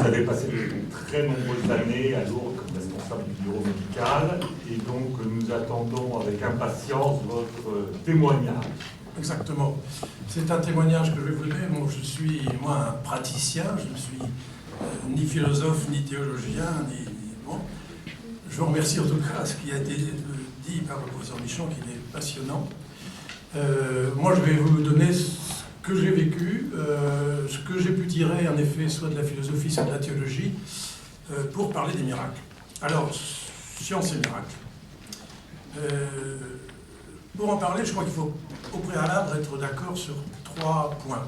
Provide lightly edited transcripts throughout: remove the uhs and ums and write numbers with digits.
avez passé de très nombreuses années à Lourdes comme responsable du bureau médical, et donc nous attendons avec impatience votre témoignage. Exactement. C'est un témoignage que je vais vous donner. Bon, je suis, moi, un praticien, je ne suis ni philosophe, ni théologien, ni... Bon. Je vous remercie en tout cas ce qui a été dit par le professeur Michon, qui est passionnant. Moi, je vais vous donner ce que j'ai vécu, ce que j'ai pu tirer, en effet, soit de la philosophie, soit de la théologie, pour parler des miracles. Alors, science et miracles. Pour en parler, je crois qu'il faut au préalable être d'accord sur 3 points.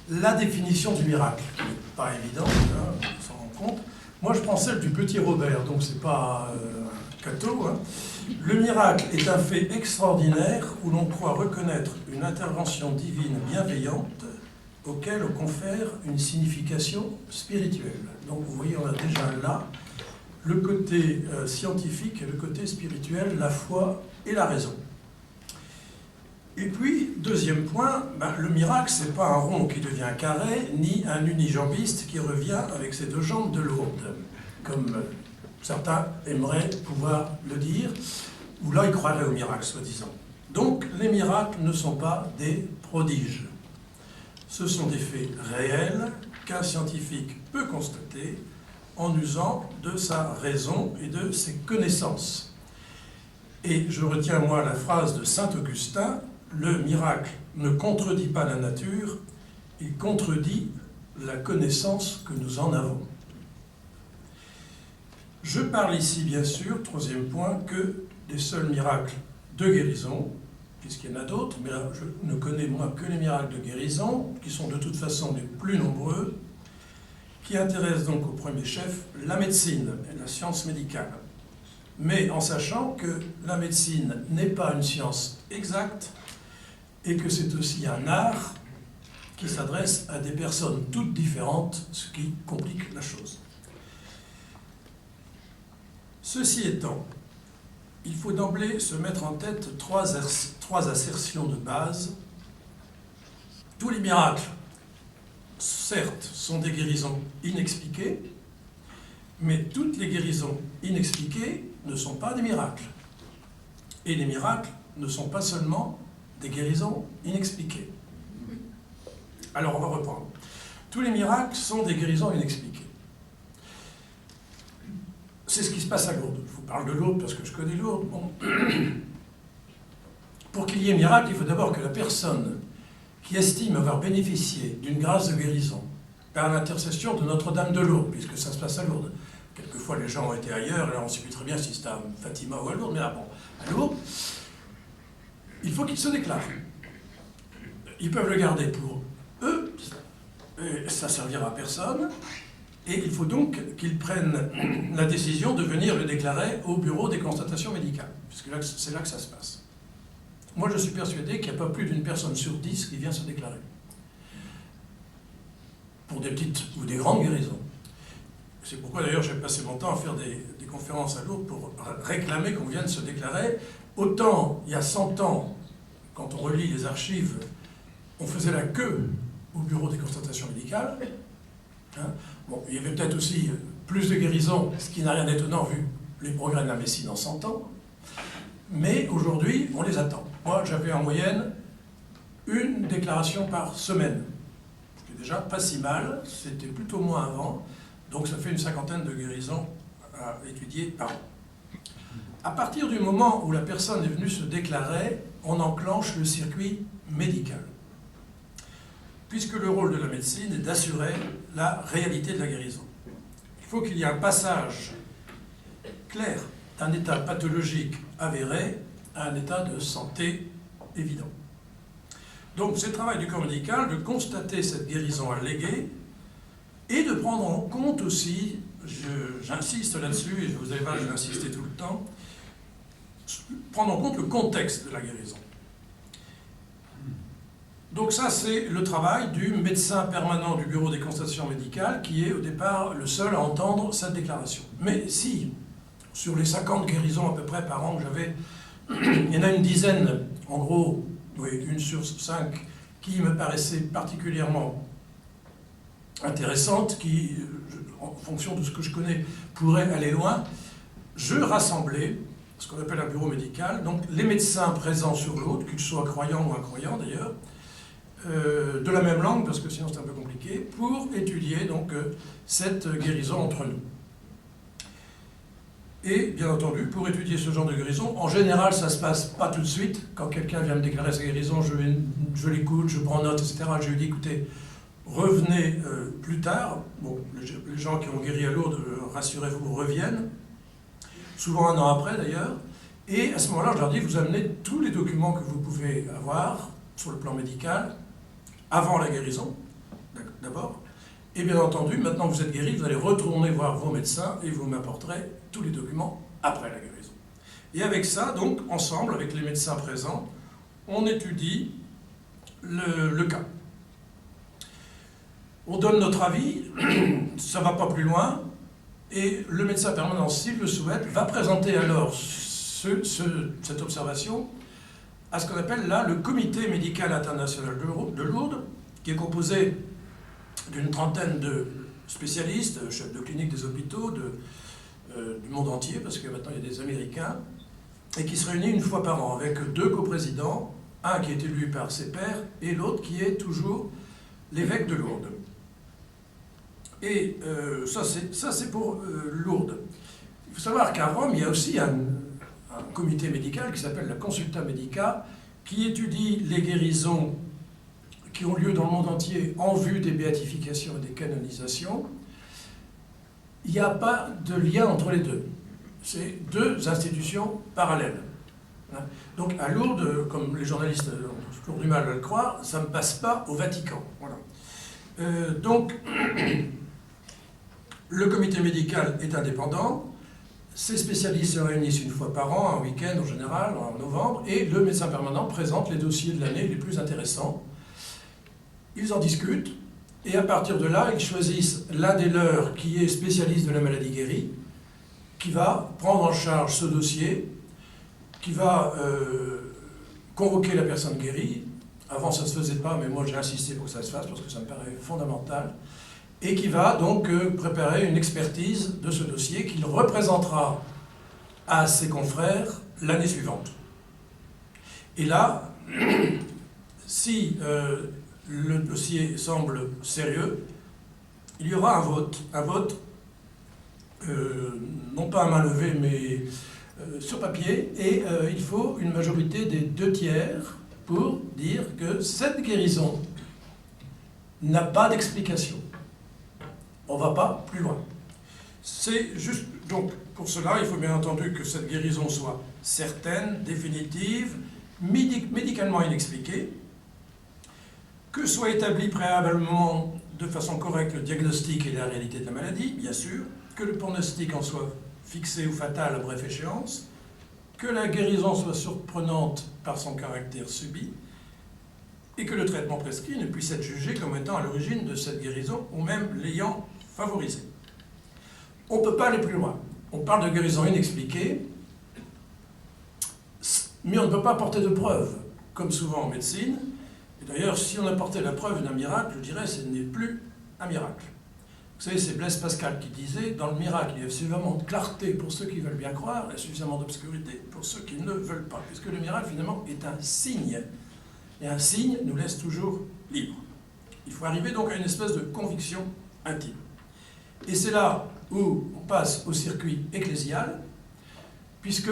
La définition du miracle, qui n'est pas évidente, hein, on s'en rend compte. Moi, je prends celle du petit Robert, donc c'est pas Cato. Hein. Le miracle est un fait extraordinaire où l'on croit reconnaître une intervention divine bienveillante auquel on confère une signification spirituelle. Donc vous voyez, on a déjà là le côté scientifique et le côté spirituel, la foi et la raison. Et puis, deuxième point, le miracle, c'est pas un rond qui devient un carré, ni un unijambiste qui revient avec ses 2 jambes de lourde, comme certains aimeraient pouvoir le dire, ou là, ils croiraient au miracle, soi-disant. Donc, les miracles ne sont pas des prodiges. Ce sont des faits réels qu'un scientifique peut constater en usant de sa raison et de ses connaissances. Et je retiens, moi, la phrase de saint Augustin: le miracle ne contredit pas la nature, il contredit la connaissance que nous en avons. Je parle ici, bien sûr, 3e point, que des seuls miracles de guérison, puisqu'il y en a d'autres, mais là, je ne connais, moi, que les miracles de guérison, qui sont de toute façon les plus nombreux, qui intéressent donc au premier chef la médecine et la science médicale. Mais en sachant que la médecine n'est pas une science exacte, et que c'est aussi un art qui s'adresse à des personnes toutes différentes, ce qui complique la chose. Ceci étant, il faut d'emblée se mettre en tête 3 assertions de base. Tous les miracles, certes, sont des guérisons inexpliquées, mais toutes les guérisons inexpliquées ne sont pas des miracles. Et les miracles ne sont pas seulement des guérisons inexpliquées. Alors, on va reprendre. Tous les miracles sont des guérisons inexpliquées. C'est ce qui se passe à Lourdes. Je vous parle de Lourdes parce que je connais Lourdes. Bon. Pour qu'il y ait miracle, il faut d'abord que la personne qui estime avoir bénéficié d'une grâce de guérison par l'intercession de Notre-Dame de Lourdes, puisque ça se passe à Lourdes. Quelquefois, les gens ont été ailleurs, et là, on ne sait plus très bien si c'était à Fatima ou à Lourdes, mais là, bon, à Lourdes, il faut qu'ils se déclarent. Ils peuvent le garder pour eux, et ça servira à personne, et il faut donc qu'ils prennent la décision de venir le déclarer au bureau des constatations médicales, puisque c'est là que ça se passe. Moi, je suis persuadé qu'il n'y a pas plus d'une personne sur 10 qui vient se déclarer, pour des petites ou des grandes guérisons. C'est pourquoi d'ailleurs j'ai passé mon temps à faire des conférences à Lourdes pour réclamer qu'on vienne se déclarer. Autant, il y a 100 ans, quand on relit les archives, on faisait la queue au bureau des constatations médicales. Hein. Bon, il y avait peut-être aussi plus de guérisons, ce qui n'a rien d'étonnant vu les progrès de la médecine en 100 ans. Mais aujourd'hui, on les attend. Moi, j'avais en moyenne 1 déclaration par semaine. Ce qui est déjà pas si mal, c'était plutôt moins avant. Donc ça fait une 50aine de guérisons à étudier par an. À partir du moment où la personne est venue se déclarer, on enclenche le circuit médical. Puisque le rôle de la médecine est d'assurer la réalité de la guérison. Il faut qu'il y ait un passage clair d'un état pathologique avéré à un état de santé évident. Donc c'est le travail du corps médical de constater cette guérison alléguée et de prendre en compte aussi, j'insiste là-dessus, et vous allez voir, je vais insister tout le temps, prendre en compte le contexte de la guérison. Donc ça, c'est le travail du médecin permanent du bureau des constatations médicales qui est au départ le seul à entendre cette déclaration. Mais si, sur les 50 guérisons à peu près par an que j'avais, il y en a une dizaine, en gros, oui, 1 sur 5, qui me paraissait particulièrement intéressante, qui, en fonction de ce que je connais, pourrait aller loin, je rassemblais ce qu'on appelle un bureau médical, donc les médecins présents sur l'autre, qu'ils soient croyants ou incroyants d'ailleurs, de la même langue, parce que sinon c'est un peu compliqué, pour étudier donc cette guérison entre nous. Et bien entendu, pour étudier ce genre de guérison, en général ça ne se passe pas tout de suite. Quand quelqu'un vient me déclarer sa guérison, je l'écoute, je prends note, etc. Je lui dis, écoutez, revenez plus tard. Bon, les gens qui ont guéri à Lourdes, rassurez-vous, reviennent. Souvent un an après d'ailleurs. Et à ce moment-là, je leur dis, vous amenez tous les documents que vous pouvez avoir sur le plan médical, avant la guérison, d'abord. Et bien entendu, maintenant que vous êtes guéri, vous allez retourner voir vos médecins et vous m'apporterez tous les documents après la guérison. Et avec ça, donc, ensemble, avec les médecins présents, on étudie le cas. On donne notre avis, ça ne va pas plus loin, et le médecin permanent, s'il le souhaite, va présenter alors cette observation à ce qu'on appelle là le Comité médical international de Lourdes, qui est composé d'une trentaine de spécialistes, chefs de clinique des hôpitaux du monde entier, parce que maintenant il y a des Américains, et qui se réunit une fois par an avec deux coprésidents, un qui est élu par ses pairs et l'autre qui est toujours l'évêque de Lourdes. Et ça c'est pour Lourdes. Il faut savoir qu'à Rome, il y a aussi un comité médical qui s'appelle la Consulta Medica, qui étudie les guérisons qui ont lieu dans le monde entier en vue des béatifications et des canonisations. Il n'y a pas de lien entre les deux. C'est deux institutions parallèles. Donc à Lourdes, comme les journalistes ont toujours du mal à le croire, ça ne passe pas au Vatican. Voilà. Donc, le comité médical est indépendant. Ces spécialistes se réunissent une fois par an, un week-end en général, en novembre, et le médecin permanent présente les dossiers de l'année les plus intéressants. Ils en discutent, et à partir de là, ils choisissent l'un des leurs qui est spécialiste de la maladie guérie, qui va prendre en charge ce dossier, qui va convoquer la personne guérie. Avant, ça ne se faisait pas, mais moi j'ai insisté pour que ça se fasse, parce que ça me paraît fondamental. Et qui va donc préparer une expertise de ce dossier qu'il représentera à ses confrères l'année suivante. Et là, si le dossier semble sérieux, il y aura un vote, non pas à main levée, mais sur papier, et il faut une majorité des 2/3 pour dire que cette guérison n'a pas d'explication. On ne va pas plus loin. C'est juste, donc, pour cela, il faut bien entendu que cette guérison soit certaine, définitive, médicalement inexpliquée, que soit établi préalablement de façon correcte le diagnostic et la réalité de la maladie, bien sûr, que le pronostic en soit fixé ou fatal à bref échéance, que la guérison soit surprenante par son caractère subi, et que le traitement prescrit ne puisse être jugé comme étant à l'origine de cette guérison ou même l'ayant favorisée. On ne peut pas aller plus loin. On parle de guérison inexpliquée, mais on ne peut pas apporter de preuves, comme souvent en médecine. Et d'ailleurs, si on apportait la preuve d'un miracle, je dirais que ce n'est plus un miracle. Vous savez, c'est Blaise Pascal qui disait, dans le miracle, il y a suffisamment de clarté pour ceux qui veulent bien croire, et suffisamment d'obscurité pour ceux qui ne veulent pas. Puisque le miracle, finalement, est un signe. Et un signe nous laisse toujours libres. Il faut arriver donc à une espèce de conviction intime. Et c'est là où on passe au circuit ecclésial, puisque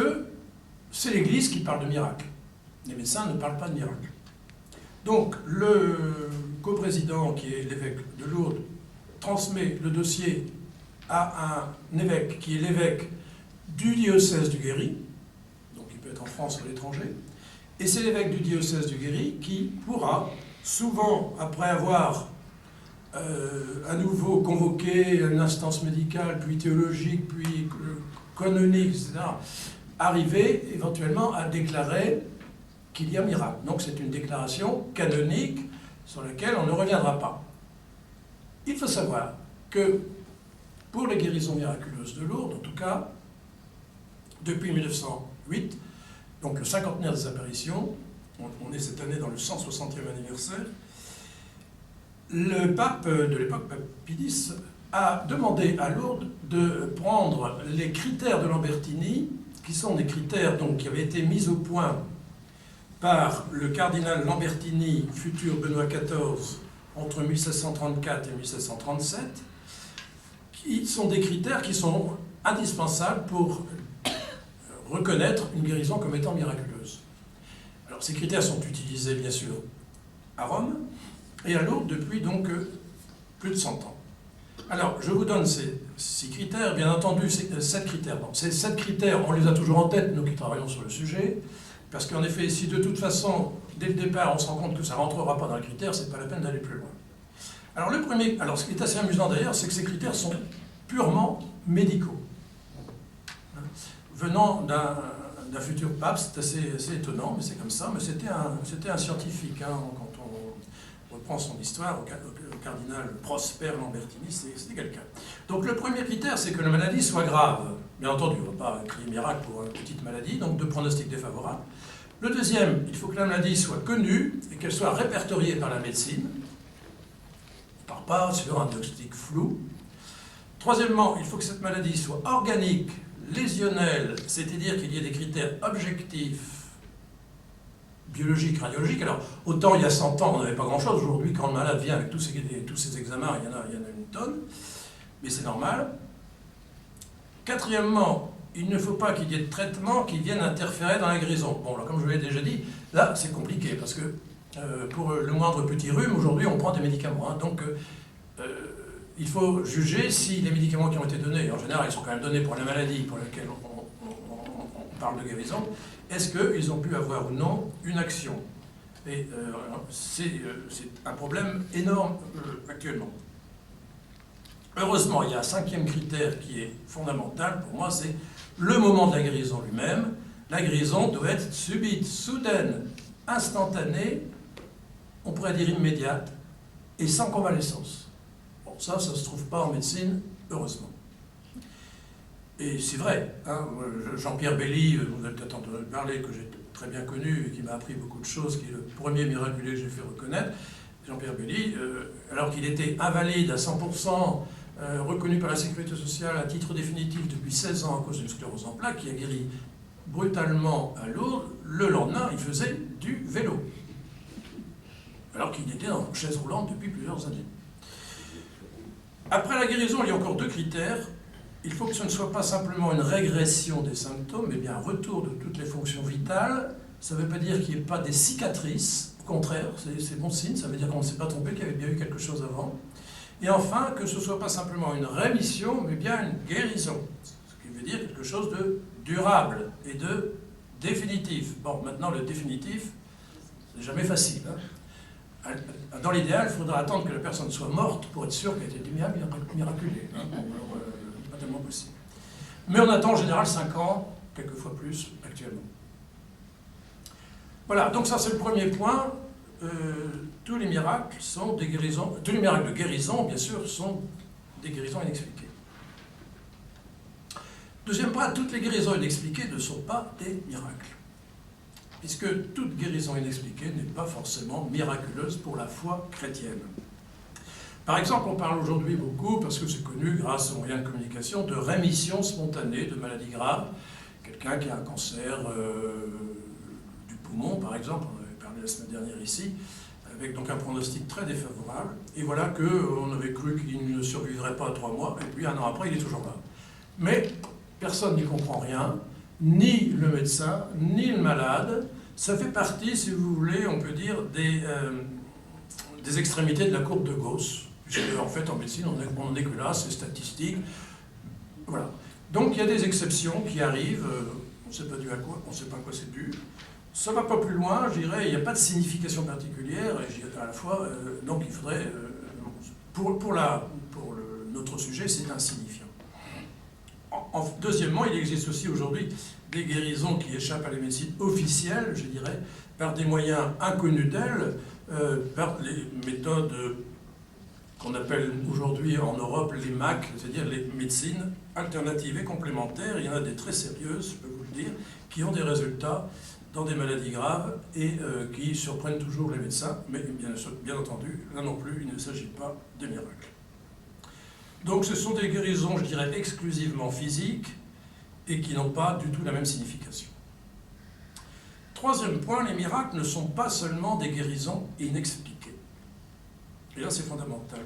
c'est l'Église qui parle de miracle. Les médecins ne parlent pas de miracle. Donc le coprésident, qui est l'évêque de Lourdes, transmet le dossier à un évêque qui est l'évêque du diocèse du Guéry, donc il peut être en France ou à l'étranger, et c'est l'évêque du diocèse du Guéry qui pourra, souvent après avoir à nouveau convoqué une instance médicale, puis théologique, puis canonique, etc., arriver éventuellement à déclarer qu'il y a miracle. Donc c'est une déclaration canonique sur laquelle on ne reviendra pas. Il faut savoir que pour les guérisons miraculeuses de Lourdes, en tout cas, depuis 1908, donc le cinquantenaire des apparitions, on est cette année dans le 160e anniversaire, le pape de l'époque, Pape Pie X, a demandé à Lourdes de prendre les critères de Lambertini, qui sont des critères donc, qui avaient été mis au point par le cardinal Lambertini, futur Benoît XIV, entre 1634 et 1637, qui sont des critères qui sont indispensables pour reconnaître une guérison comme étant miraculeuse. Alors, ces critères sont utilisés, bien sûr, à Rome et à Lourdes depuis donc plus de 100 ans. Alors, je vous donne ces 6 critères, bien entendu, 7 critères. Donc, ces 7 critères, on les a toujours en tête, nous qui travaillons sur le sujet, parce qu'en effet, si de toute façon, dès le départ, on se rend compte que ça ne rentrera pas dans le critère, c'est pas la peine d'aller plus loin. Alors, le premier, alors ce qui est assez amusant d'ailleurs, c'est que ces critères sont purement médicaux. Venant d'un futur pape, c'est assez étonnant, mais c'est comme ça, mais c'était un scientifique, hein, quand on reprend son histoire, au cardinal Prosper Lambertini, c'était quelqu'un. Donc le premier critère, c'est que la maladie soit grave. Bien entendu, on ne va pas crier miracle pour une petite maladie, donc de pronostic défavorable. Le deuxième, il faut que la maladie soit connue et qu'elle soit répertoriée par la médecine. On ne part pas sur un diagnostic flou. Troisièmement, il faut que cette maladie soit organique, lésionnelle, c'est-à-dire qu'il y ait des critères objectifs, biologiques, radiologiques. Alors, autant il y a 100 ans, on n'avait pas grand-chose. Aujourd'hui, quand le malade vient avec tous ces examens, il y en a une tonne. Mais c'est normal. Quatrièmement, il ne faut pas qu'il y ait de traitements qui viennent interférer dans la guérison. Bon, alors, comme je vous l'ai déjà dit, là, c'est compliqué, parce que pour le moindre petit rhume, aujourd'hui, on prend des médicaments. Hein, donc, il faut juger si les médicaments qui ont été donnés, en général, ils sont quand même donnés pour la maladie pour laquelle on parle de guérison, est-ce qu'ils ont pu avoir ou non une action? Et c'est un problème énorme actuellement. Heureusement, il y a un 5e critère qui est fondamental pour moi, c'est le moment de la guérison lui-même. La guérison doit être subite, soudaine, instantanée, on pourrait dire immédiate, et sans convalescence. Bon, ça ne se trouve pas en médecine, heureusement. Et c'est vrai, hein, Jean-Pierre Belli, vous avez peut-être entendu parler, que j'ai très bien connu et qui m'a appris beaucoup de choses, qui est le premier miraculé que j'ai fait reconnaître. Jean-Pierre Belli, alors qu'il était invalide à 100%, reconnu par la Sécurité sociale à titre définitif depuis 16 ans à cause d'une sclérose en plaques, qui a guéri brutalement à Lourdes, le lendemain, il faisait du vélo. Alors qu'il était en chaise roulante depuis plusieurs années. Après la guérison, il y a encore 2 critères. Il faut que ce ne soit pas simplement une régression des symptômes, mais bien un retour de toutes les fonctions vitales. Ça ne veut pas dire qu'il n'y ait pas des cicatrices. Au contraire, c'est bon signe. Ça veut dire qu'on ne s'est pas trompé, qu'il y avait bien eu quelque chose avant. Et enfin, que ce ne soit pas simplement une rémission, mais bien une guérison. Ce qui veut dire quelque chose de durable et de définitif. Bon, maintenant, le définitif, c'est jamais facile. Hein. Dans l'idéal, il faudra attendre que la personne soit morte pour être sûr qu'elle était miraculée. Hein. Pas tellement possible. Mais on attend en général 5 ans, quelquefois plus, actuellement. Voilà, donc ça c'est le premier point. Tous les miracles sont des guérisons, tous les miracles de guérison, bien sûr, sont des guérisons inexpliquées. Deuxième point, toutes les guérisons inexpliquées ne sont pas des miracles. Puisque toute guérison inexpliquée n'est pas forcément miraculeuse pour la foi chrétienne. Par exemple, on parle aujourd'hui beaucoup, parce que c'est connu grâce aux moyens de communication, de rémission spontanée de maladies graves. Quelqu'un qui a un cancer du poumon, par exemple, on avait parlé la semaine dernière ici, avec donc un pronostic très défavorable, et voilà qu'on avait cru qu'il ne survivrait pas à 3 mois, et puis 1 an après, il est toujours là. Mais personne n'y comprend rien, ni le médecin, ni le malade. Ça fait partie, si vous voulez, on peut dire, des extrémités de la courbe de Gauss, puisque en fait, en médecine, on n'en est que là, c'est statistique. Voilà. Donc, il y a des exceptions qui arrivent, on ne sait pas dû à quoi, on ne sait pas à quoi c'est dû. Ça ne va pas plus loin, je dirais, il n'y a pas de signification particulière, et à la fois, donc il faudrait, notre sujet, c'est insignifiant. Deuxièmement, il existe aussi aujourd'hui des guérisons qui échappent à la médecine officielle, je dirais, par des moyens inconnus d'elle, par les méthodes qu'on appelle aujourd'hui en Europe les MAC, c'est-à-dire les médecines alternatives et complémentaires. Il y en a des très sérieuses, je peux vous le dire, qui ont des résultats dans des maladies graves et qui surprennent toujours les médecins, mais bien entendu, là non plus, il ne s'agit pas de miracles. Donc ce sont des guérisons, je dirais, exclusivement physiques et qui n'ont pas du tout la même signification. Troisième point, les miracles ne sont pas seulement des guérisons inexpliquées. Et là, c'est fondamental.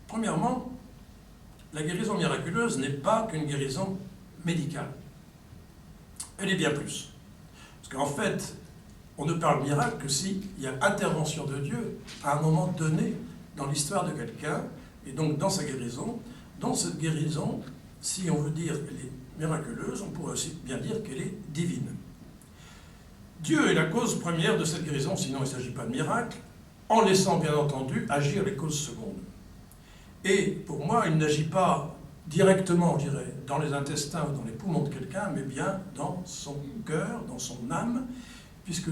Premièrement, la guérison miraculeuse n'est pas qu'une guérison médicale. Elle est bien plus. Parce qu'en fait, on ne parle miracle que s'il y a intervention de Dieu à un moment donné dans l'histoire de quelqu'un, et donc dans sa guérison. Dans cette guérison, si on veut dire qu'elle est miraculeuse, on pourrait aussi bien dire qu'elle est divine. Dieu est la cause première de cette guérison, sinon il ne s'agit pas de miracle, en laissant bien entendu agir les causes secondes. Et pour moi, il n'agit pas directement, je dirais, dans les intestins ou dans les poumons de quelqu'un, mais bien dans son cœur, dans son âme, puisque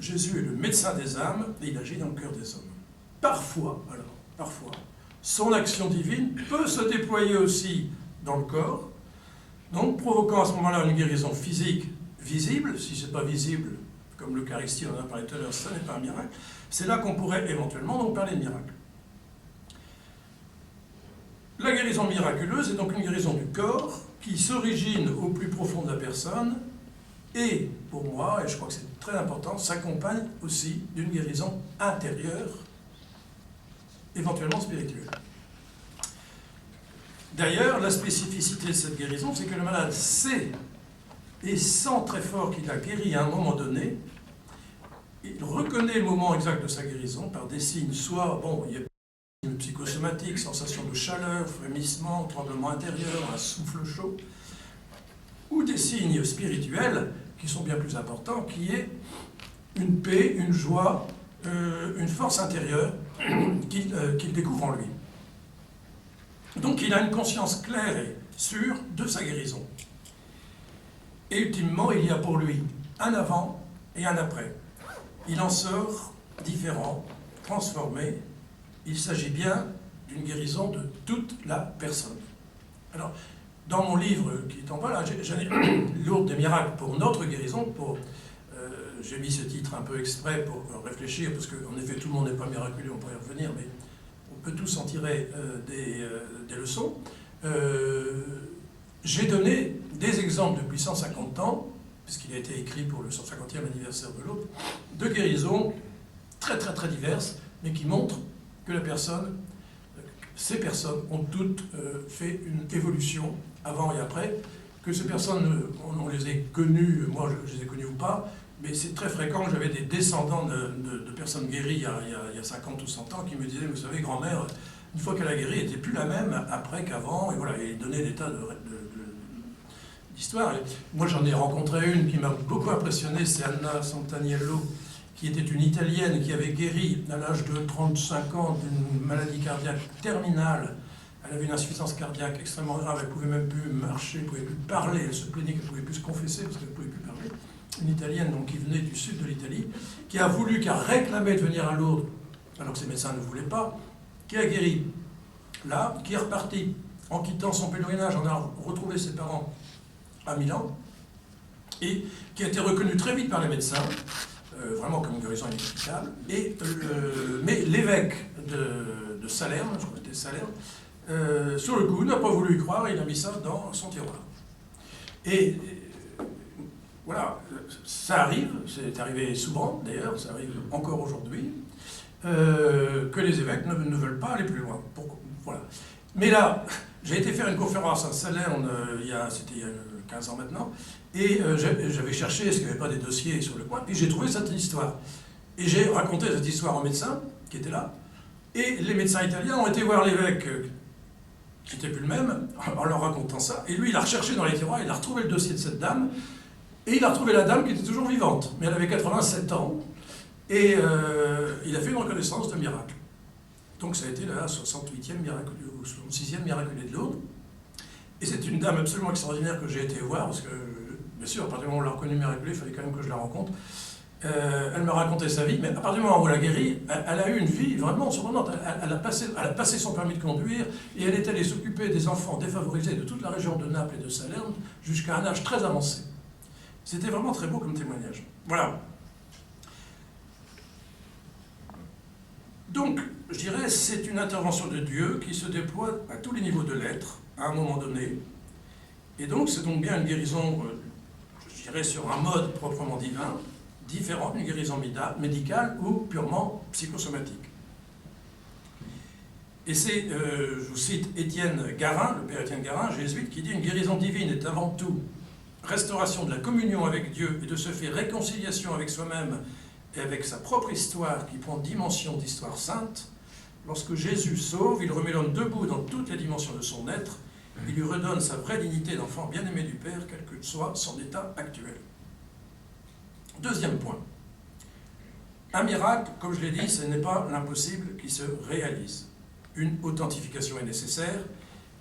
Jésus est le médecin des âmes et il agit dans le cœur des hommes. Parfois, son action divine peut se déployer aussi dans le corps, donc provoquant à ce moment-là une guérison physique visible. Si ce n'est pas visible, comme l'Eucharistie, on en a parlé tout à l'heure, ce n'est pas un miracle. C'est là qu'on pourrait éventuellement donc parler de miracle. La guérison miraculeuse est donc une guérison du corps qui s'origine au plus profond de la personne et, pour moi, et je crois que c'est très important, s'accompagne aussi d'une guérison intérieure, éventuellement spirituelle. D'ailleurs, la spécificité de cette guérison, c'est que le malade sait et sent très fort qu'il a guéri à un moment donné. Il reconnaît le moment exact de sa guérison par des signes, soit, il y a des signes psychosomatiques, sensation de chaleur, frémissement, tremblement intérieur, un souffle chaud, ou des signes spirituels qui sont bien plus importants, qui est une paix, une joie, une force intérieure qu'il découvre en lui. Donc il a une conscience claire et sûre de sa guérison. Et ultimement, il y a pour lui un avant et un après. Il en sort différent, transformé. Il s'agit bien d'une guérison de toute la personne. Alors, dans mon livre qui est en bas, là, j'en ai Lourdes des miracles pour notre guérison. J'ai mis ce titre un peu exprès pour réfléchir, parce qu'en effet, tout le monde n'est pas miraculeux, on pourrait y revenir, mais on peut tous en tirer des leçons. J'ai donné des exemples depuis 150 ans, puisqu'il a été écrit pour le 150e anniversaire de l'autre, de guérisons très très très diverses, mais qui montrent que ces personnes ont toutes fait une évolution avant et après, que ces personnes, on les a connues, moi je les ai connues ou pas, mais c'est très fréquent que j'avais des descendants de personnes guéries il y a 50 ou 100 ans qui me disaient, vous savez, grand-mère, une fois qu'elle a guéri, elle n'était plus la même après qu'avant, et voilà, et donnaient des tas d'histoires. Moi j'en ai rencontré une qui m'a beaucoup impressionné, c'est Anna Santaniello, qui était une Italienne qui avait guéri à l'âge de 35 ans d'une maladie cardiaque terminale. Elle avait une insuffisance cardiaque extrêmement grave, elle ne pouvait même plus marcher, elle ne pouvait plus parler, elle se plaignait qu'elle ne pouvait plus se confesser parce qu'elle ne pouvait plus parler. Une Italienne donc, qui venait du sud de l'Italie, qui a réclamé de venir à Lourdes, alors que ses médecins ne voulaient pas, qui a guéri là, qui est reparti en quittant son pèlerinage, en allant retrouver ses parents à Milan, et qui a été reconnu très vite par les médecins, vraiment comme une guérison inexplicable, mais l'évêque de Salerne, je crois que c'était Salerne, sur le coup, n'a pas voulu y croire et il a mis ça dans son tiroir. Et voilà, ça arrive, c'est arrivé souvent d'ailleurs, ça arrive encore aujourd'hui, que les évêques ne veulent pas aller plus loin. Voilà. Mais là, j'ai été faire une conférence à Salerne, c'était il y a 15 ans maintenant, et j'avais cherché est-ce qu'il n'y avait pas des dossiers sur le coin, et j'ai trouvé cette histoire. Et j'ai raconté cette histoire aux médecins qui étaient là, et les médecins italiens ont été voir l'évêque, qui n'était plus le même, en leur racontant ça, et lui il a recherché dans les tiroirs, il a retrouvé le dossier de cette dame, et il a retrouvé la dame qui était toujours vivante, mais elle avait 87 ans, et il a fait une reconnaissance de miracle. Donc ça a été la 68e miraculée, ou 66e miraculée de Lourdes. Et c'est une dame absolument extraordinaire que j'ai été voir, parce que, bien sûr, à partir du moment où on l'a reconnue miraculée, il fallait quand même que je la rencontre. Elle m'a raconté sa vie, mais à partir du moment où elle a guéri, elle a eu une vie vraiment surprenante. Elle a passé son permis de conduire, et elle est allée s'occuper des enfants défavorisés de toute la région de Naples et de Salerne, jusqu'à un âge très avancé. C'était vraiment très beau comme témoignage. Voilà. Donc, je dirais, c'est une intervention de Dieu qui se déploie à tous les niveaux de l'être, à un moment donné. Et donc, c'est donc bien une guérison, je dirais, sur un mode proprement divin, différent d'une guérison médicale ou purement psychosomatique. Et c'est, je vous cite Étienne Garin, le père Étienne Garin, jésuite, qui dit « Une guérison divine est avant tout restauration de la communion avec Dieu et de ce fait réconciliation avec soi-même et avec sa propre histoire qui prend dimension d'histoire sainte. Lorsque Jésus sauve, il remet l'homme debout dans toutes les dimensions de son être. Il lui redonne sa vraie dignité d'enfant bien-aimé du Père, quel que soit son état actuel. » Deuxième point. Un miracle, comme je l'ai dit, ce n'est pas l'impossible qui se réalise. Une authentification est nécessaire,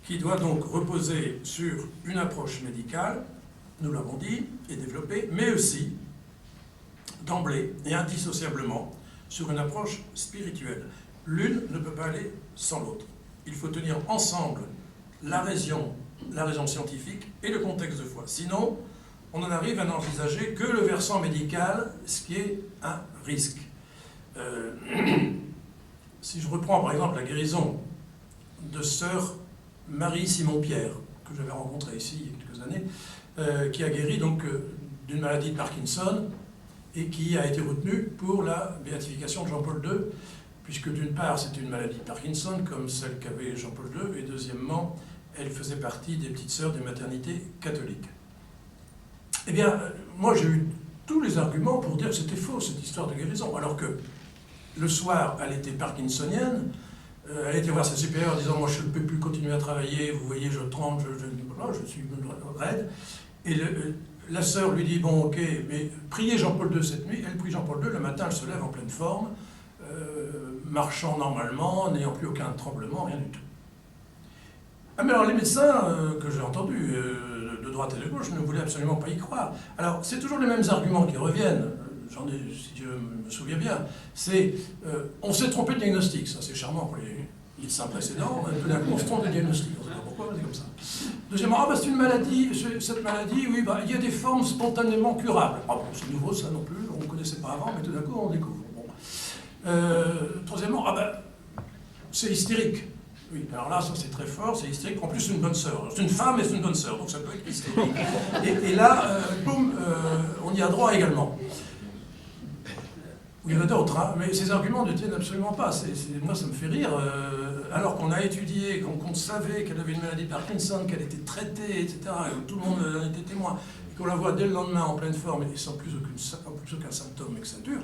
qui doit donc reposer sur une approche médicale, nous l'avons dit, et développée, mais aussi, d'emblée et indissociablement, sur une approche spirituelle. L'une ne peut pas aller sans l'autre. Il faut tenir ensemble la raison scientifique et le contexte de foi. Sinon, on en arrive à n'envisager que le versant médical, ce qui est un risque. Si je reprends par exemple la guérison de sœur Marie Simon-Pierre, que j'avais rencontrée ici il y a quelques années, qui a guéri donc d'une maladie de Parkinson et qui a été retenue pour la béatification de Jean-Paul II, puisque d'une part c'était une maladie de Parkinson comme celle qu'avait Jean-Paul II, et deuxièmement elle faisait partie des petites sœurs des maternités catholiques. Eh bien, moi j'ai eu tous les arguments pour dire que c'était faux cette histoire de guérison, alors que le soir, elle était parkinsonienne, elle était voir sa supérieure en disant « Moi, je ne peux plus continuer à travailler, vous voyez, je tremble, je suis raide. » Et la sœur lui dit « Bon, ok, mais priez Jean-Paul II cette nuit. » Elle prie Jean-Paul II, le matin, elle se lève en pleine forme, marchant normalement, n'ayant plus aucun tremblement, rien du tout. Ah, mais alors, les médecins que j'ai entendus, de droite et de gauche, ne voulaient absolument pas y croire. Alors, c'est toujours les mêmes arguments qui reviennent. J'en ai, si je me souviens bien, c'est on s'est trompé de diagnostic, ça c'est charmant pour les médecins précédents, tout d'un coup on se trompe de diagnostic, on ne sait pas pourquoi, c'est comme ça. Deuxièmement, c'est une maladie, cette maladie, oui, il y a des formes spontanément curables. Ah bon, c'est nouveau ça non plus, on ne connaissait pas avant, mais tout d'un coup on découvre. Bon. Troisièmement, c'est hystérique. Oui, alors là, ça c'est très fort, c'est hystérique, en plus c'est une bonne sœur. C'est une femme et c'est une bonne sœur, donc ça peut être hystérique. Et là, boum, on y a droit également. Il y en a d'autres, hein, mais ces arguments ne tiennent absolument pas. Moi, ça me fait rire. Alors qu'on a étudié, qu'on savait qu'elle avait une maladie de Parkinson, qu'elle était traitée, etc., et tout le monde en était témoin, et qu'on la voit dès le lendemain en pleine forme et sans plus aucun symptôme et que ça dure,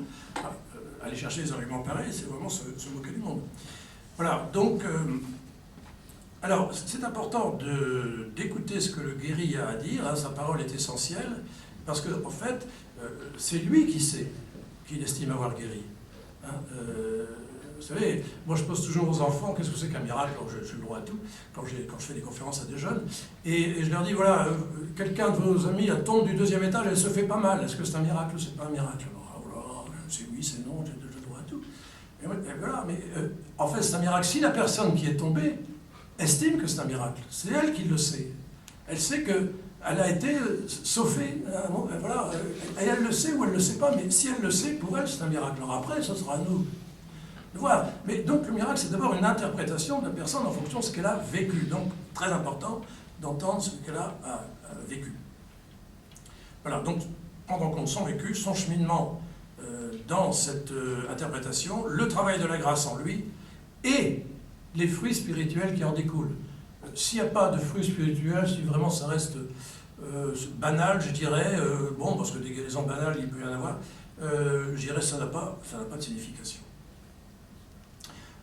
aller chercher des arguments pareils, c'est vraiment se moquer du monde. Voilà, donc, alors, c'est important d'écouter ce que le guéri a à dire, hein, sa parole est essentielle, parce qu'en fait, c'est lui qui sait qu'il estime avoir guéri. Hein, vous savez, moi je pose toujours aux enfants, qu'est-ce que c'est qu'un miracle? J'ai le droit à tout, quand je fais des conférences à des jeunes, et je leur dis, voilà, quelqu'un de vos amis tombe du 2e étage, elle se fait pas mal, est-ce que c'est un miracle ou c'est pas un miracle? Alors, c'est oui, c'est non, j'ai le droit à tout. Et voilà, mais en fait c'est un miracle. Si la personne qui est tombée estime que c'est un miracle, c'est elle qui le sait. Elle sait que elle a été sauvée, voilà, et elle le sait ou elle ne le sait pas, mais si elle le sait, pour elle, c'est un miracle. Alors après, ce sera à nous de voir. Mais donc le miracle, c'est d'abord une interprétation de la personne en fonction de ce qu'elle a vécu. Donc, très important d'entendre ce qu'elle a vécu. Voilà, donc, prendre en compte son vécu, son cheminement dans cette interprétation, le travail de la grâce en lui, et les fruits spirituels qui en découlent. S'il n'y a pas de fruits spirituels, si vraiment ça reste banal, je dirais, bon, parce que des guérisons banales, il peut y en avoir, je dirais que ça n'a pas de signification.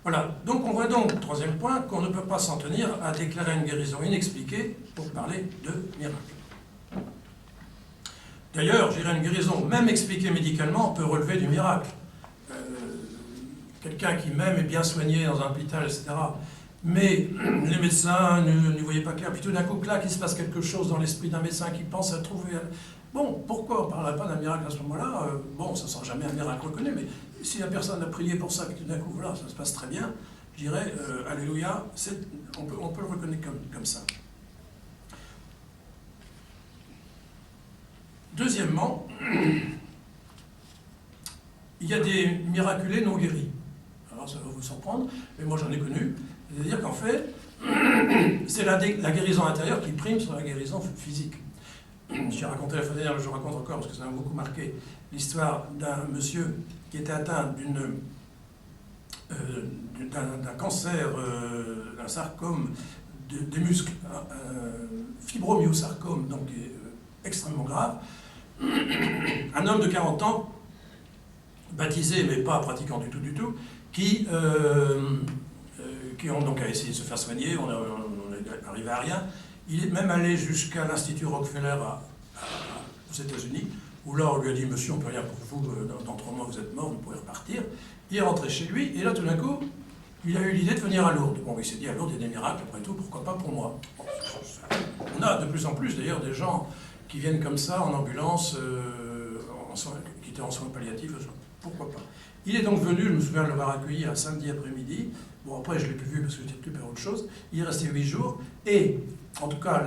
Voilà, donc on voit donc, troisième point, qu'on ne peut pas s'en tenir à déclarer une guérison inexpliquée pour parler de miracle. D'ailleurs, je dirais une guérison, même expliquée médicalement, peut relever du miracle. Quelqu'un qui même est bien soigné dans un hôpital, etc., mais les médecins ne voyaient pas clair, puis tout d'un coup, là, qu'il se passe quelque chose dans l'esprit d'un médecin qui pense à trouver... Bon, pourquoi on ne parlerait pas d'un miracle à ce moment-là? Bon, ça ne sera jamais un miracle reconnu, mais si la personne a prié pour ça, et tout d'un coup, voilà, ça se passe très bien, je dirais, alléluia, on peut le reconnaître comme ça. Deuxièmement, il y a des miraculés non guéris. Alors ça va vous surprendre, mais moi j'en ai connu. C'est-à-dire qu'en fait, c'est la guérison intérieure qui prime sur la guérison physique. J'ai raconté la fois dernière, je raconte encore parce que ça m'a beaucoup marqué, l'histoire d'un monsieur qui était atteint d'un cancer, d'un sarcome des muscles, fibromyosarcome, donc extrêmement grave. Un homme de 40 ans, baptisé mais pas pratiquant du tout, qui ont donc essayé de se faire soigner, on est arrivé à rien. Il est même allé jusqu'à l'Institut Rockefeller aux États-Unis, où là on lui a dit « Monsieur, on ne peut rien pour vous, dans 3 mois vous êtes mort, vous pouvez repartir ». Il est rentré chez lui, et là tout d'un coup, il a eu l'idée de venir à Lourdes. Bon, il s'est dit « À Lourdes, il y a des miracles, après tout, pourquoi pas pour moi ?» Bon, on a de plus en plus d'ailleurs des gens qui viennent comme ça en ambulance, qui étaient en soins palliatifs, pourquoi pas. Il est donc venu, je me souviens de l'avoir accueilli un samedi après-midi. Bon, après, je ne l'ai plus vu parce que j'étais occupé par autre chose. Il est resté 8 jours. Et, en tout cas,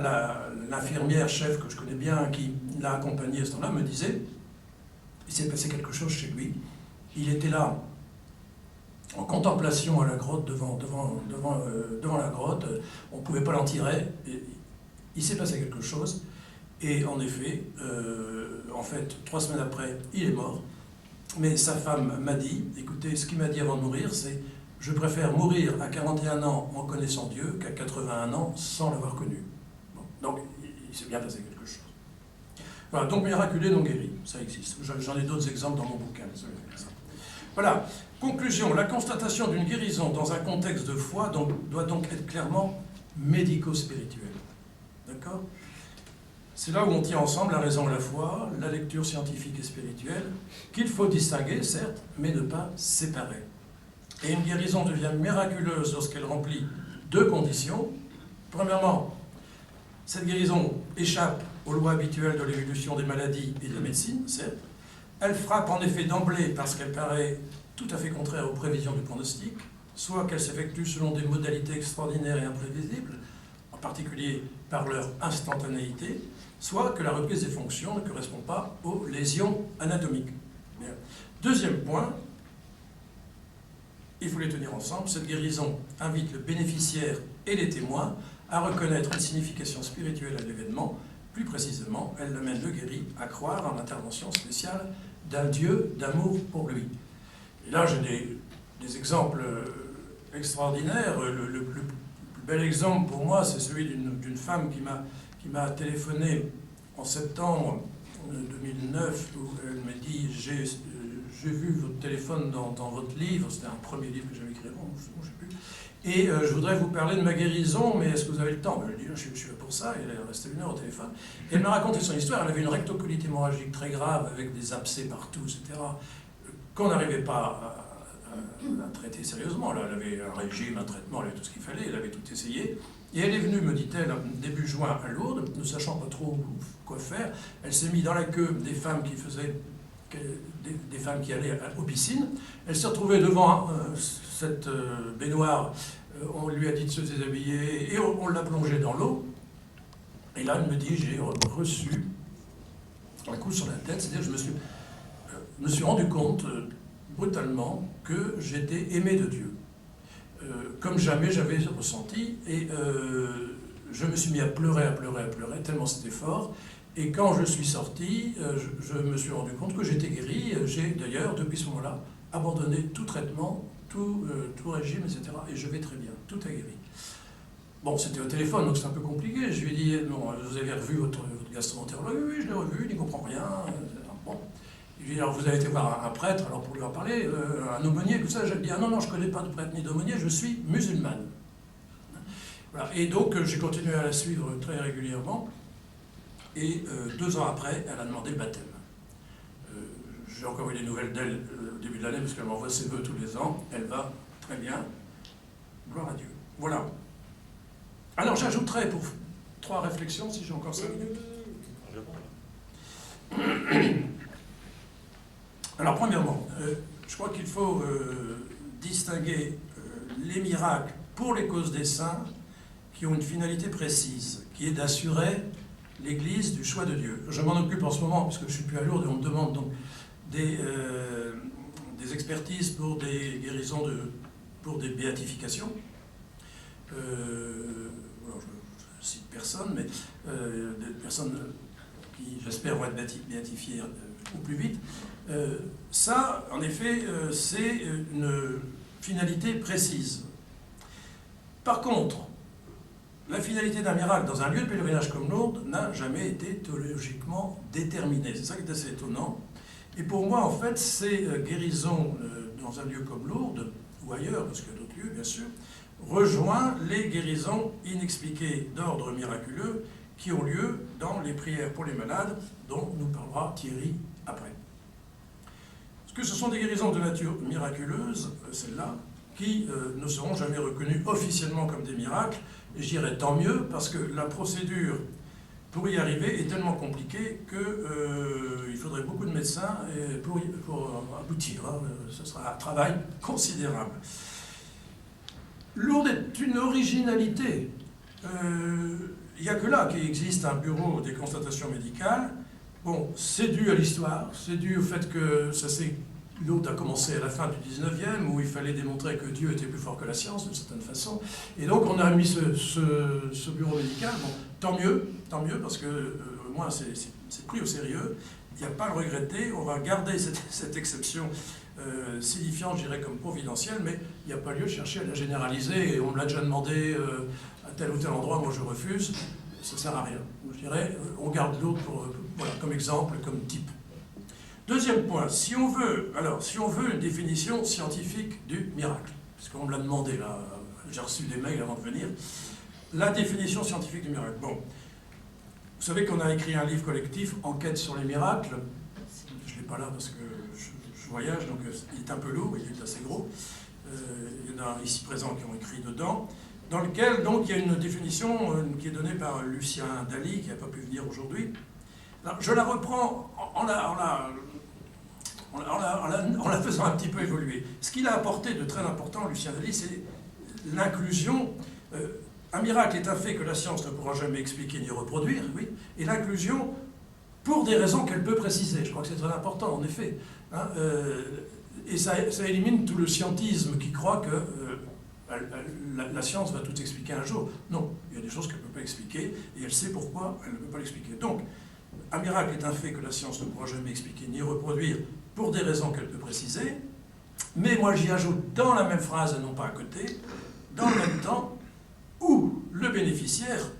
l'infirmière chef que je connais bien, qui l'a accompagné à ce temps-là, me disait il s'est passé quelque chose chez lui. Il était là, en contemplation à la grotte, devant la grotte. On ne pouvait pas l'en tirer. Il s'est passé quelque chose. Et en effet, en fait, 3 semaines après, il est mort. Mais sa femme m'a dit, écoutez, ce qu'il m'a dit avant de mourir, c'est « Je préfère mourir à 41 ans en connaissant Dieu qu'à 81 ans sans l'avoir connu. » Bon, donc, il s'est bien passé quelque chose. Voilà, donc miraculé non guéri, ça existe. J'en ai d'autres exemples dans mon bouquin. Voilà, conclusion, la constatation d'une guérison dans un contexte de foi doit donc être clairement médico-spirituelle. D'accord ? C'est là où on tient ensemble la raison et la foi, la lecture scientifique et spirituelle, qu'il faut distinguer, certes, mais ne pas séparer. Et une guérison devient miraculeuse lorsqu'elle remplit 2 conditions. Premièrement, cette guérison échappe aux lois habituelles de l'évolution des maladies et de la médecine, certes. Elle frappe en effet d'emblée parce qu'elle paraît tout à fait contraire aux prévisions du pronostic, soit qu'elle s'effectue selon des modalités extraordinaires et imprévisibles, en particulier par leur instantanéité, soit que la reprise des fonctions ne correspond pas aux lésions anatomiques. Bien. Deuxième point, il faut les tenir ensemble, cette guérison invite le bénéficiaire et les témoins à reconnaître une signification spirituelle à l'événement. Plus précisément, elle amène le guéri à croire en l'intervention spéciale d'un Dieu d'amour pour lui. Et là, j'ai des exemples extraordinaires. Le plus bel exemple pour moi, c'est celui d'une femme qui m'a téléphoné en septembre 2009, où elle m'a dit « J'ai vu votre téléphone dans votre livre », c'était un premier livre que j'avais écrit, bon, je ne sais plus, et je voudrais vous parler de ma guérison, mais est-ce que vous avez le temps? Je lui ai dit « Je suis là pour ça », et elle est restée 1 heure au téléphone. Et elle m'a raconté son histoire, elle avait une rectocolite hémorragique très grave, avec des abcès partout, etc., qu'on n'arrivait pas à traiter sérieusement. Là, elle avait un régime, un traitement, elle avait tout ce qu'il fallait, elle avait tout essayé. Et elle est venue, me dit-elle, début juin à Lourdes, ne sachant pas trop quoi faire. Elle s'est mise dans la queue des femmes des femmes qui allaient aux piscines. Elle s'est retrouvée devant cette baignoire. On lui a dit de se déshabiller et on l'a plongée dans l'eau. Et là, elle me dit, j'ai reçu un coup sur la tête, c'est-à-dire que je me suis rendu compte brutalement que j'étais aimé de Dieu. Comme jamais j'avais ressenti, et je me suis mis à pleurer, tellement c'était fort. Et quand je suis sorti, je me suis rendu compte que j'étais guéri. J'ai d'ailleurs, depuis ce moment-là, abandonné tout traitement, tout régime, etc. Et je vais très bien, tout a guéri. Bon, c'était au téléphone, donc c'est un peu compliqué. Je lui ai dit, non, vous avez revu votre gastro-entérologue? Oui, je l'ai revu, il n'y comprend rien. Bon. Je lui ai dit, alors vous avez été voir un prêtre, alors pour lui en parler, un aumônier, tout ça. Je lui ai dit, ah non, je ne connais pas de prêtre ni d'aumônier, je suis musulmane. Voilà. Et donc, j'ai continué à la suivre très régulièrement. Et 2 ans après, elle a demandé le baptême. J'ai encore eu des nouvelles d'elle au début de l'année, parce qu'elle m'envoie ses vœux tous les ans. Elle va très bien. Gloire à Dieu. Voilà. Alors, j'ajouterai pour 3 réflexions, si j'ai encore 5 minutes. Alors, premièrement, je crois qu'il faut distinguer les miracles pour les causes des saints qui ont une finalité précise, qui est d'assurer l'Église du choix de Dieu. Je m'en occupe en ce moment, puisque je ne suis plus à Lourdes, et on me demande donc des expertises pour des guérisons pour des béatifications. Alors je cite personne, mais des personnes qui, j'espère, vont être béatifiées au plus vite. Ça, en effet, c'est une finalité précise. Par contre, la finalité d'un miracle dans un lieu de pèlerinage comme Lourdes n'a jamais été théologiquement déterminée. C'est ça qui est assez étonnant. Et pour moi, en fait, ces guérisons dans un lieu comme Lourdes, ou ailleurs, parce qu'il y a d'autres lieux, bien sûr, rejoint les guérisons inexpliquées d'ordre miraculeux qui ont lieu dans les prières pour les malades, dont nous parlera Thierry après. Parce que ce sont des guérisons de nature miraculeuse, celles-là, qui ne seront jamais reconnues officiellement comme des miracles, et je dirais tant mieux, parce que la procédure pour y arriver est tellement compliquée qu'il faudrait beaucoup de médecins pour aboutir. Hein. Ce sera un travail considérable. Lourdes est une originalité. Il n'y a que là qu'il existe un bureau des constatations médicales. Bon, c'est dû à l'histoire, c'est dû au fait que Lourdes a commencé à la fin du 19e, où il fallait démontrer que Dieu était plus fort que la science, d'une certaine façon. Et donc on a mis ce bureau médical. Bon, tant mieux, parce que moi, c'est pris au sérieux. Il n'y a pas à le regretter. On va garder cette exception signifiante, je dirais, comme providentielle, mais il n'y a pas lieu de chercher à la généraliser. Et on me l'a déjà demandé à tel ou tel endroit, moi je refuse. Ça ne sert à rien. Je dirais, on garde Lourdes voilà, comme exemple, comme type. Deuxième point, si on veut une définition scientifique du miracle, parce qu'on me l'a demandé là, j'ai reçu des mails avant de venir, la définition scientifique du miracle. Bon, vous savez qu'on a écrit un livre collectif, Enquête sur les miracles. Je ne l'ai pas là parce que je voyage, donc il est un peu lourd, il est assez gros. Il y en a ici présents qui ont écrit dedans, dans lequel donc il y a une définition qui est donnée par Lucien Daly, qui n'a pas pu venir aujourd'hui. Alors, je la reprends en la faisant un petit peu évoluer. Ce qu'il a apporté de très important, Lucien Daly, c'est l'inclusion. Un miracle est un fait que la science ne pourra jamais expliquer ni reproduire, oui, et l'inclusion pour des raisons qu'elle peut préciser. Je crois que c'est très important, en effet. Hein, et ça élimine tout le scientisme qui croit que la science va tout expliquer un jour. Non, il y a des choses qu'elle ne peut pas expliquer, et elle sait pourquoi elle ne peut pas l'expliquer. Donc, un miracle est un fait que la science ne pourra jamais expliquer ni reproduire pour des raisons qu'elle peut préciser, mais moi j'y ajoute dans la même phrase et non pas à côté, dans le même temps, où le bénéficiaire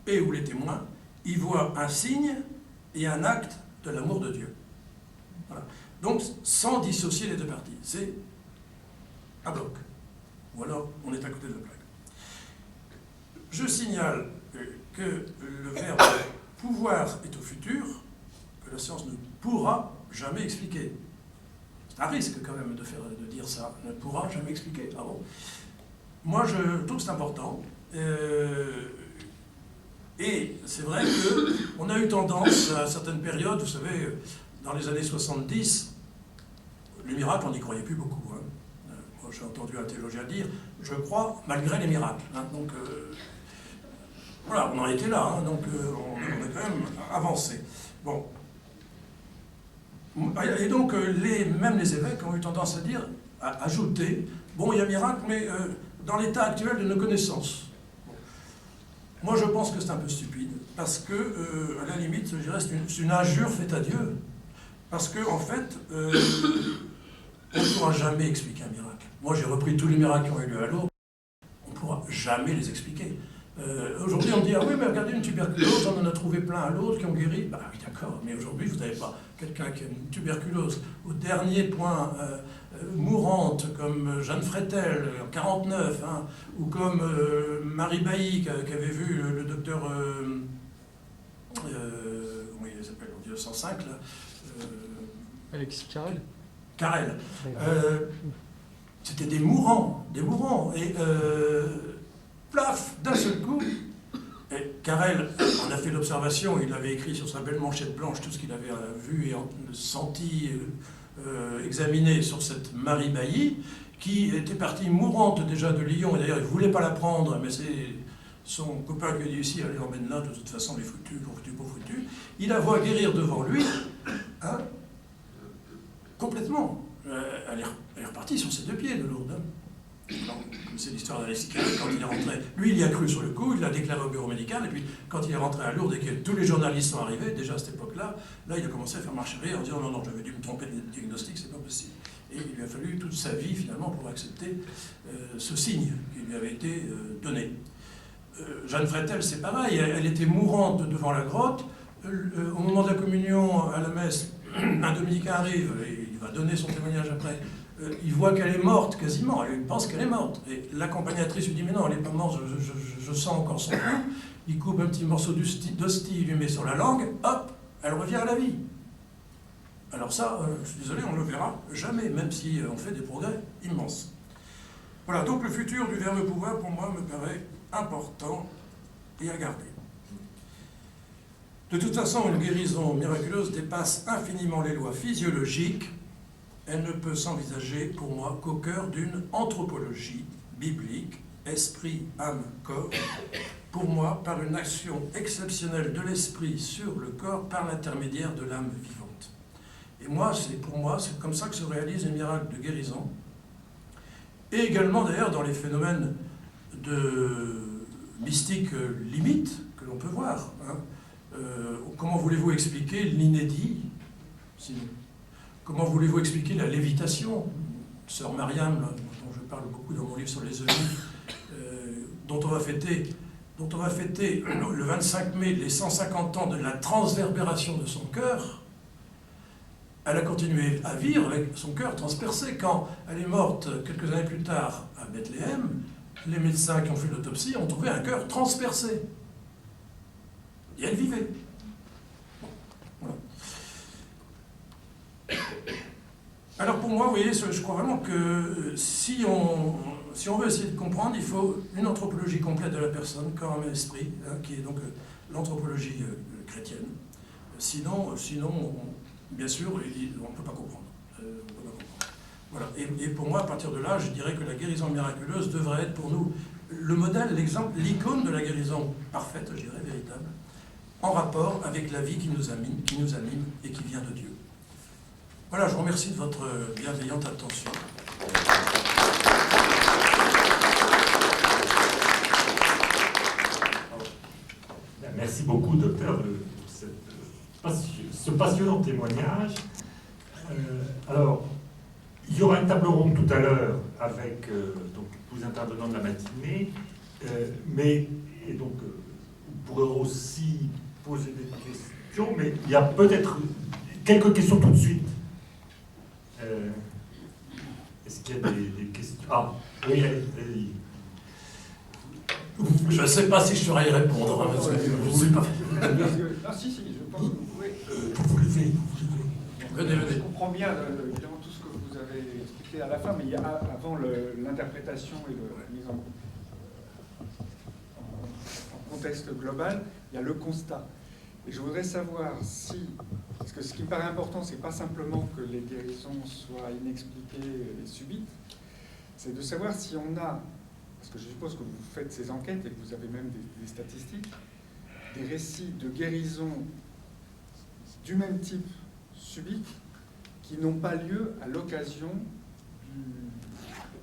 et où les témoins y voient un signe et un acte de l'amour de Dieu. Voilà. Donc, sans dissocier les deux parties. C'est un bloc. Ou alors, on est à côté de la plaque. Je signale que le verbe pouvoir est au futur, que la science ne pourra jamais expliquer. C'est un risque quand même de dire ça. Ne pourra jamais expliquer. Ah bon? Moi, je trouve que c'est important. Et c'est vrai qu'on a eu tendance à certaines périodes, vous savez, dans les années 70, les miracles, on n'y croyait plus beaucoup. Hein. Moi, j'ai entendu un théologien dire, je crois malgré les miracles. Hein. Donc, voilà, on en était là, hein. Donc on a quand même avancé. Bon. Et donc, même les évêques ont eu tendance à dire, à ajouter, bon, il y a miracle, mais dans l'état actuel de nos connaissances. Bon. Moi, je pense que c'est un peu stupide, parce que, à la limite, je dirais, c'est une injure faite à Dieu. Parce qu'en fait, on ne pourra jamais expliquer un miracle. Moi, j'ai repris tous les miracles qui ont eu lieu à Lourdes, on ne pourra jamais les expliquer. Aujourd'hui, on dit, ah oui, mais regardez une tuberculose, on en a trouvé plein à Lourdes qui ont guéri. Bah oui, d'accord, mais aujourd'hui, vous n'avez pas quelqu'un qui a une tuberculose au dernier point mourante, comme Jeanne Frétel, en 49, hein, ou comme Marie Bailly, qui avait vu le docteur, comment il s'appelle, en 1905, là Alexis Carrel. Carrel. C'était des mourants, et plaf, d'un seul coup, et Carrel en a fait l'observation, il avait écrit sur sa belle manchette blanche tout ce qu'il avait vu et senti, examiné sur cette Marie Bailly, qui était partie mourante déjà de Lyon, et d'ailleurs il ne voulait pas la prendre, mais c'est son copain qui lui a dit ici, allez, emmène-la, de toute façon, les foutus, pauvres foutus. Il la voit guérir devant lui, hein, complètement. Elle est repartie sur ses deux pieds de Lourdes. Comme c'est l'histoire d'Alexis Carrel, quand il est rentré, lui il y a cru sur le coup, il l'a déclaré au bureau médical, et puis quand il est rentré à Lourdes et que tous les journalistes sont arrivés, déjà à cette époque-là, là il a commencé à faire marche arrière en disant non, j'avais dû me tromper de diagnostic, c'est pas possible. Et il lui a fallu toute sa vie finalement pour accepter ce signe qui lui avait été donné. Jeanne Freitel, c'est pareil, elle était mourante devant la grotte. Au moment de la communion à la messe, un dominicain arrive, et il va donner son témoignage après. Il voit qu'elle est morte quasiment, il pense qu'elle est morte. Et l'accompagnatrice lui dit mais non, elle n'est pas morte, je sens encore son pouls. Il coupe un petit morceau d'hostie, il lui met sur la langue, hop, elle revient à la vie. Alors ça, je suis désolé, on ne le verra jamais, même si on fait des progrès immenses. Voilà, donc le futur du verbe pouvoir, pour moi, me paraît important et à garder. De toute façon, une guérison miraculeuse dépasse infiniment les lois physiologiques. Elle ne peut s'envisager, pour moi, qu'au cœur d'une anthropologie biblique, esprit, âme, corps, pour moi, par une action exceptionnelle de l'esprit sur le corps par l'intermédiaire de l'âme vivante. Et moi, c'est comme ça que se réalisent les miracles de guérison. Et également, d'ailleurs, dans les phénomènes de mystique limite que l'on peut voir. Comment voulez-vous expliquer l'inédit? Comment voulez-vous expliquer la lévitation? Sœur Mariam, dont je parle beaucoup dans mon livre sur les œillets, dont on va fêter le 25 mai les 150 ans de la transverbération de son cœur. Elle a continué à vivre avec son cœur transpercé. Quand elle est morte quelques années plus tard à Bethléem, les médecins qui ont fait l'autopsie ont trouvé un cœur transpercé. Et elle vivait. Voilà. Alors pour moi, vous voyez, je crois vraiment que si on veut essayer de comprendre, il faut une anthropologie complète de la personne, corps, âme et esprit, qui est donc l'anthropologie chrétienne. Sinon, bien sûr, on ne peut pas comprendre. Voilà. Et pour moi, à partir de là, je dirais que la guérison miraculeuse devrait être pour nous le modèle, l'exemple, l'icône de la guérison parfaite, je dirais, véritable, en rapport avec la vie qui nous anime et qui vient de Dieu. Voilà, je vous remercie de votre bienveillante attention. Merci beaucoup, docteur, de ce passionnant témoignage. Alors, il y aura une table ronde tout à l'heure avec donc, tous les intervenants de la matinée, et donc vous pourrez aussi poser des questions, mais il y a peut-être quelques questions tout de suite. Est-ce qu'il y a des questions? Ah, oui, allez-y. Je ne sais pas si je saurais y répondre, hein, parce que je ne sais pas. Ah si, je pense que vous pouvez. Vous levez. Je comprends bien évidemment tout ce que vous avez expliqué à la fin, mais il y a avant l'interprétation et la mise en contexte global, il y a le constat. Et je voudrais savoir si, parce que ce qui me paraît important, c'est pas simplement que les guérisons soient inexpliquées et subites, c'est de savoir si on a, parce que je suppose que vous faites ces enquêtes et que vous avez même des statistiques, des récits de guérison du même type subite qui n'ont pas lieu à l'occasion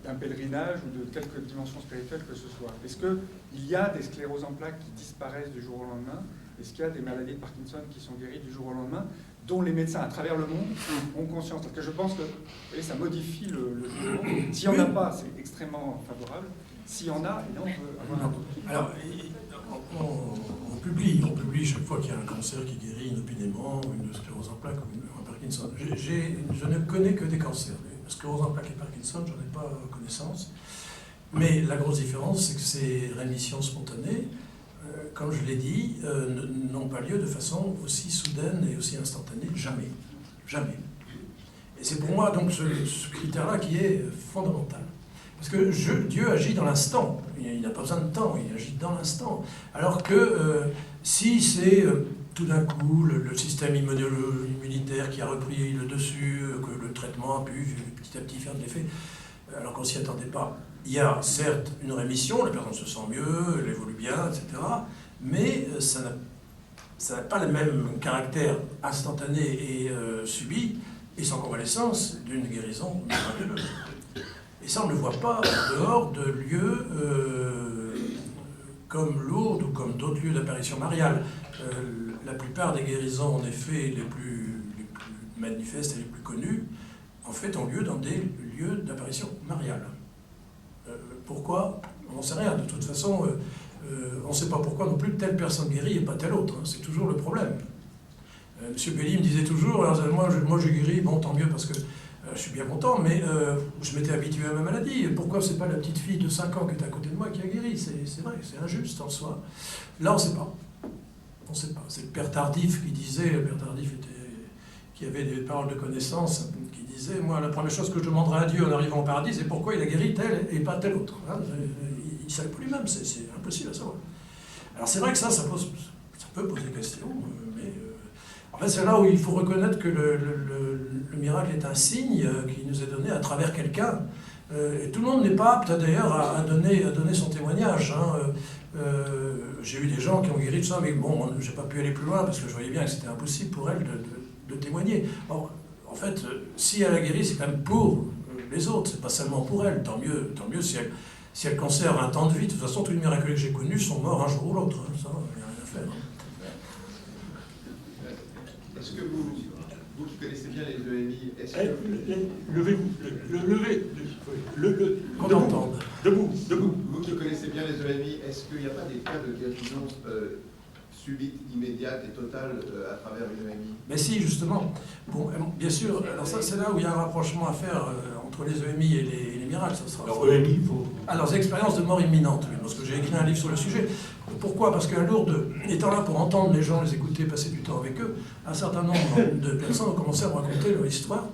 d'un pèlerinage ou de quelque dimension spirituelle que ce soit. Est-ce qu'il y a des scléroses en plaques qui disparaissent du jour au lendemain? Est-ce qu'il y a des maladies de Parkinson qui sont guéries du jour au lendemain, dont les médecins à travers le monde ont conscience? Parce que je pense que vous voyez, ça modifie le monde. S'il n'y en a pas, c'est extrêmement favorable. S'il y en a, là, on peut avoir un doute. Alors, on publie chaque fois qu'il y a un cancer qui guérit inopinément, une sclérose en plaques ou un Parkinson. Je ne connais que des cancers. Sclérose en plaques et Parkinson, j'en ai pas connaissance. Mais la grosse différence, c'est que ces rémissions spontanées, comme je l'ai dit, n'ont pas lieu de façon aussi soudaine et aussi instantanée. Jamais. Jamais. Et c'est pour moi donc ce critère-là qui est fondamental. Parce que Dieu agit dans l'instant. Il n'a pas besoin de temps, il agit dans l'instant. Alors que si c'est tout d'un coup le système immunitaire qui a repris le dessus, que le traitement a pu petit à petit faire de l'effet, alors qu'on ne s'y attendait pas, il y a certes une rémission, la personne se sent mieux, elle évolue bien, etc. Mais ça n'a pas le même caractère instantané et subi et sans convalescence d'une guérison miraculeuse. Et ça, on ne le voit pas en dehors de lieux comme Lourdes ou comme d'autres lieux d'apparition mariale. La plupart des guérisons, en effet, les plus manifestes et les plus connues, en fait, ont lieu dans des lieux d'apparition mariale. Pourquoi? On n'en sait rien. De toute façon, on ne sait pas pourquoi non plus telle personne guérit et pas telle autre. C'est toujours le problème. Monsieur Belli me disait toujours, alors, moi je guéris, bon tant mieux parce que je suis bien content, mais je m'étais habitué à ma maladie. Pourquoi c'est pas la petite fille de 5 ans qui est à côté de moi qui a guéri? C'est vrai, c'est injuste en soi. Là, on ne sait pas. On ne sait pas. C'est le père Tardif qui disait, le père Tardif qui avait des paroles de connaissance, qui disait, moi, la première chose que je demanderai à Dieu en arrivant au paradis, c'est pourquoi il a guéri tel et pas tel autre. Hein, il ne savait plus lui-même, c'est impossible à savoir. Alors c'est vrai que ça peut poser question, mais en fait c'est là où il faut reconnaître que le miracle est un signe qui nous est donné à travers quelqu'un. Et tout le monde n'est pas apte d'ailleurs à donner son témoignage. Hein. J'ai eu des gens qui ont guéri de ça, mais bon, je n'ai pas pu aller plus loin parce que je voyais bien que c'était impossible pour elle de témoigner. Or, en fait, si elle a guéri, c'est quand même pour les autres, c'est pas seulement pour elle. Tant mieux si elle conserve un temps de vie. De toute façon, tous les miraculés que j'ai connus sont morts un jour ou l'autre. Hein. Ça, il n'y a rien à faire. Est-ce que vous qui connaissez bien les EMI, est-ce que... Levez-vous, Qu'on entende. Debout. Vous qui connaissez bien les EMI, est-ce qu'il n'y a pas des cas de guérison subite, immédiate et totale à travers une EMI? Mais si, justement. Bon, bien sûr, alors ça, c'est là où il y a un rapprochement à faire entre les EMI et les miracles. Ça sera... Alors EMI, il faut... Alors, expériences de mort imminente, oui, parce que j'ai écrit un livre sur le sujet. Pourquoi? Parce qu'à Lourdes, étant là pour entendre les gens, les écouter, passer du temps avec eux, un certain nombre de personnes ont commencé à me raconter leur histoire,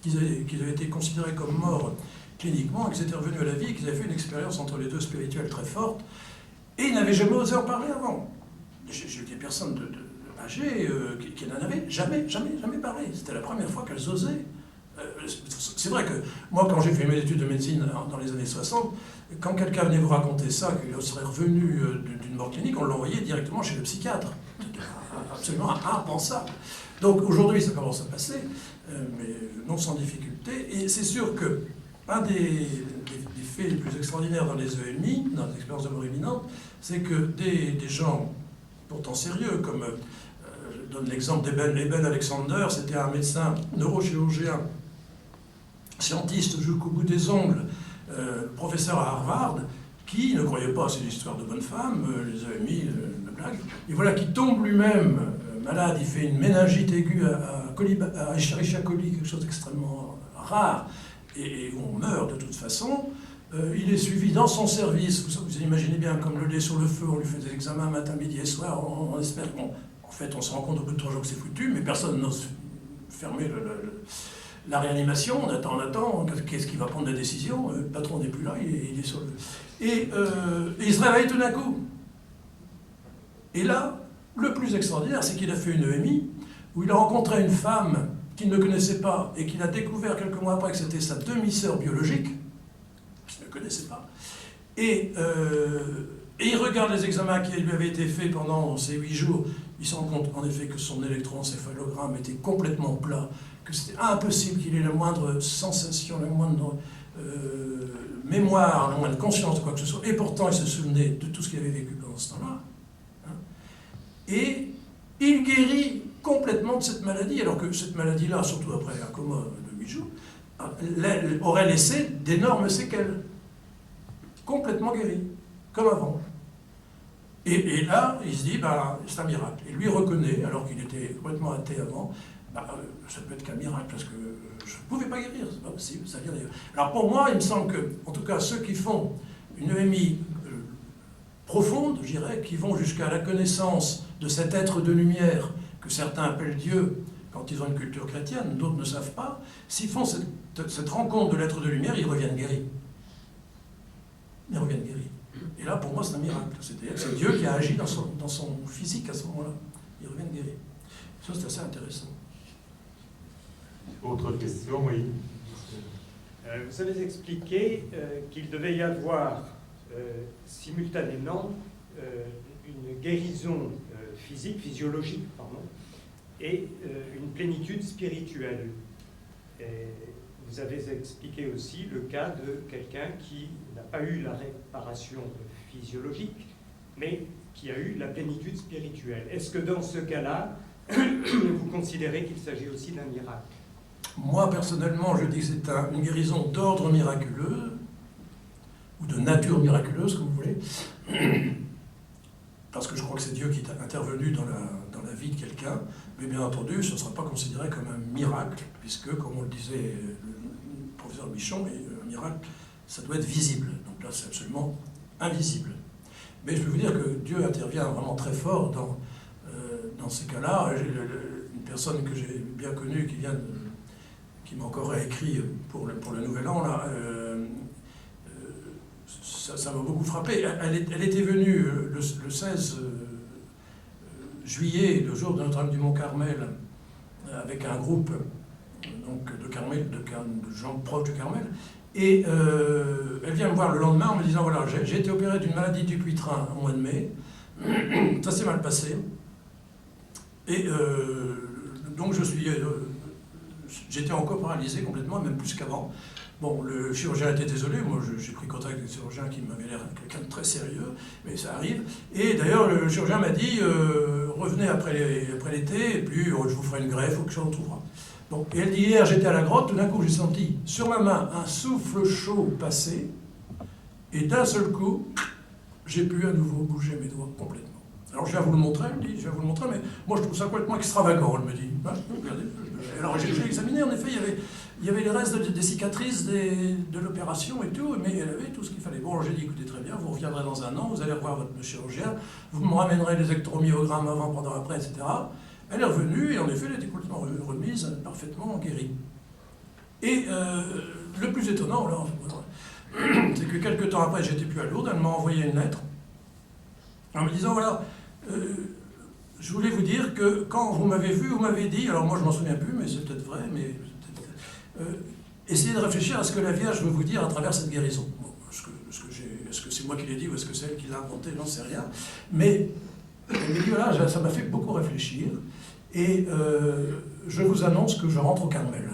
qu'ils avaient été considérés comme morts cliniquement, qu'ils étaient revenus à la vie, qu'ils avaient fait une expérience entre les deux spirituelle très forte, et ils n'avaient jamais osé en parler avant. J'ai eu des personnes âgées qui n'en avaient jamais parlé. C'était la première fois qu'elles osaient. C'est vrai que moi, quand j'ai fait mes études de médecine dans les années 60, quand quelqu'un venait vous raconter ça, qu'il serait revenu d'une mort clinique, on l'envoyait directement chez le psychiatre. C'était absolument impensable. Donc aujourd'hui, ça commence à passer, mais non sans difficulté. Et c'est sûr que un des faits les plus extraordinaires dans les EMI, dans les expériences de mort imminente, c'est que des gens pourtant sérieux, comme je donne l'exemple d'Eben Alexander, c'était un médecin neurochirurgien, scientiste jusqu'au bout des ongles, professeur à Harvard, qui ne croyait pas à ces histoires de bonnes femmes, les EMI, la blague, et voilà, qui tombe lui-même malade, il fait une méningite aiguë à Escherichia coli, quelque chose d'extrêmement rare, et on meurt de toute façon. Il est suivi dans son service, vous imaginez bien, comme le lait sur le feu, on lui fait des examens matin, midi et soir, on espère qu'on... En fait, on se rend compte au bout de 3 jours que c'est foutu, mais personne n'ose fermer la réanimation, on attend, qu'est-ce qui va prendre la décision? Le patron n'est plus là, il est sur le... Et il se réveille tout d'un coup. Et là, le plus extraordinaire, c'est qu'il a fait une EMI, où il a rencontré une femme qu'il ne connaissait pas, et qu'il a découvert quelques mois après que c'était sa demi-sœur biologique, qu'il ne connaissait pas. Et il regarde les examens qui lui avaient été faits pendant ces 8 jours. Il se rend compte en effet que son électroencéphalogramme était complètement plat, que c'était impossible qu'il ait la moindre sensation, la moindre mémoire, la moindre conscience de quoi que ce soit. Et pourtant, il se souvenait de tout ce qu'il avait vécu pendant ce temps-là. Hein. Et il guérit complètement de cette maladie, alors que cette maladie-là, surtout après un coma de 8 jours, aurait laissé d'énormes séquelles. Complètement guéri, comme avant. Et là, il se dit, c'est un miracle. Et lui reconnaît, alors qu'il était complètement athée avant, ça peut être qu'un miracle, parce que je ne pouvais pas guérir, c'est pas possible, ça vient d'ailleurs. Alors pour moi, il me semble que, en tout cas, ceux qui font une EMI profonde, je dirais, qui vont jusqu'à la connaissance de cet être de lumière que certains appellent Dieu quand ils ont une culture chrétienne, d'autres ne savent pas, s'ils font cette rencontre de l'être de lumière, ils reviennent guéris. Ils reviennent guéris. Et là, pour moi, c'est un miracle. C'est Dieu qui a agi dans son physique à ce moment-là. Ils reviennent guéris. Ça, c'est assez intéressant. Autre question, oui. Vous avez expliqué qu'il devait y avoir simultanément une guérison physiologique, et une plénitude spirituelle. Et vous avez expliqué aussi le cas de quelqu'un qui n'a pas eu la réparation physiologique, mais qui a eu la plénitude spirituelle. Est-ce que dans ce cas-là, vous considérez qu'il s'agit aussi d'un miracle? Moi, personnellement, je dis que c'est une guérison d'ordre miraculeux, ou de nature miraculeuse, comme vous voulez, parce que je crois que c'est Dieu qui est intervenu dans la vie de quelqu'un, mais bien entendu, ce ne sera pas considéré comme un miracle, puisque, comme on le disait le professeur Bichon, un miracle, ça doit être visible. Donc là, c'est absolument invisible. Mais je peux vous dire que Dieu intervient vraiment très fort dans ces cas-là. Une personne que j'ai bien connue, qui m'a encore écrit pour le Nouvel An, là, ça m'a beaucoup frappé. Elle était venue le 16 juillet, le jour de Notre-Dame du Mont-Carmel, avec un groupe donc, de gens proches du Carmel. Et elle vient me voir le lendemain en me disant, voilà, j'ai été opéré d'une maladie du Dupuytren au mois de mai, ça s'est mal passé. Et donc j'étais encore paralysé complètement, même plus qu'avant. Bon, le chirurgien était désolé, moi j'ai pris contact avec le chirurgien qui m'avait l'air quelqu'un de très sérieux, mais ça arrive. Et d'ailleurs, le chirurgien m'a dit, revenez après l'été, et puis je vous ferai une greffe ou quelque chose, on trouvera. Bon, et elle dit, hier j'étais à la grotte, tout d'un coup j'ai senti sur ma main un souffle chaud passer, et d'un seul coup, j'ai pu à nouveau bouger mes doigts complètement. Alors je viens vous le montrer, elle dit, je viens vous le montrer, mais moi je trouve ça complètement extravagant, elle me dit. Ben, regardez. Alors j'ai examiné, en effet, il y avait les restes des cicatrices de l'opération et tout, mais elle avait tout ce qu'il fallait. Bon, j'ai dit, écoutez, très bien, vous reviendrez dans un an, vous allez revoir votre chirurgien, vous me ramènerez les électromyogrammes avant, pendant, après, etc. Elle est revenue, et en effet, elle était complètement remise, parfaitement guérie. Et le plus étonnant, là, c'est que quelques temps après, j'étais plus à Lourdes, elle m'a envoyé une lettre, en me disant, voilà, je voulais vous dire que quand vous m'avez vu, vous m'avez dit, alors moi je m'en souviens plus, mais c'est peut-être vrai, mais essayez de réfléchir à ce que la Vierge veut vous dire à travers cette guérison. Bon, est-ce que c'est moi qui l'ai dit ou est-ce que c'est elle qui l'a inventé, j'en sais rien. Mais elle me dit, voilà, ça m'a fait beaucoup réfléchir, et je vous annonce que je rentre au Carmel.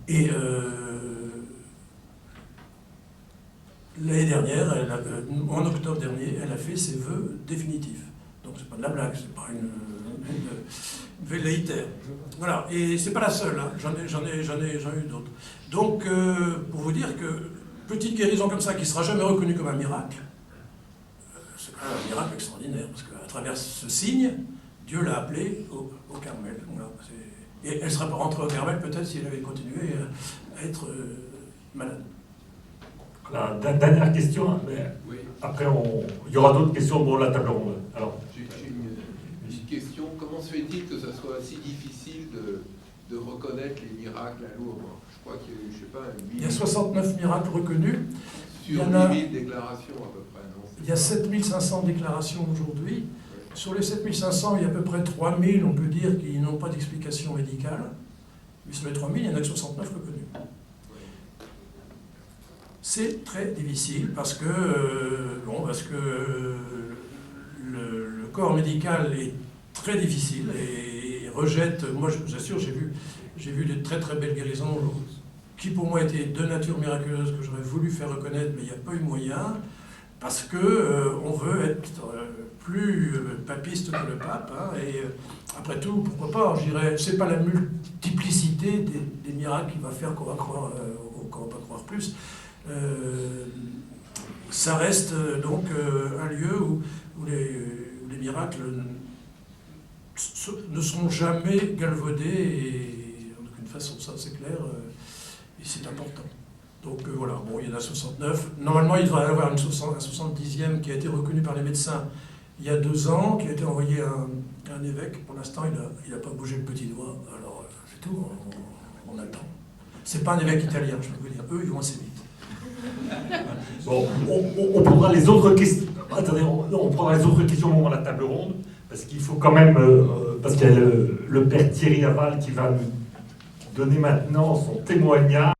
Et l'année dernière, en octobre dernier, elle a fait ses vœux définitifs. Donc c'est pas de la blague, c'est pas une velléitaire. Voilà, et c'est pas la seule, hein. J'en ai eu d'autres. Donc, pour vous dire que petite guérison comme ça, qui sera jamais reconnue comme un miracle, c'est quand même un miracle extraordinaire, parce qu'à travers ce signe, Dieu l'a appelée au Carmel. Voilà, et elle ne serait pas rentrée au Carmel peut-être si elle avait continué à être malade. La dernière question, mais Oui. après il y aura d'autres questions pour la table ronde. Alors, J'ai une petite question. Comment se fait-il que ça soit si difficile de reconnaître les miracles à Lourdes? Je crois qu'il y a eu, je sais pas, Il y a 69 miracles reconnus. sur 8000 déclarations à peu près, non? Il y a 7500 déclarations aujourd'hui. Ouais. Sur les 7500, il y a à peu près 3000, on peut dire, qui n'ont pas d'explication médicale. Mais sur les 3000, il y en a que 69 reconnus. C'est très difficile parce que, le corps médical est très difficile et rejette. Moi, je vous assure, j'ai vu des très très belles guérisons qui pour moi étaient de nature miraculeuse que j'aurais voulu faire reconnaître, mais il n'y a pas eu moyen parce que on veut être plus papiste que le pape. Hein, et après tout, pourquoi pas? Je dirais, c'est pas la multiplicité des miracles qui va faire qu'on va croire, qu'on va pas croire plus. Ça reste donc un lieu où les miracles ne sont jamais galvaudés et en aucune façon, ça c'est clair, et c'est important. Donc voilà, bon, il y en a 69. Normalement, il devrait y avoir un 70e qui a été reconnu par les médecins il y a 2 ans, qui a été envoyé à un évêque. Pour l'instant, il n'a pas bougé le petit doigt. Alors, c'est tout, on attend. C'est pas un évêque italien, je peux vous dire. Eux, ils vont assez vite. bon, on prendra les autres questions. Attendez, on prendra les autres questions au moment de la table ronde, parce qu'il faut quand même, parce qu'il y a le père Thierry Aval qui va nous donner maintenant son témoignage.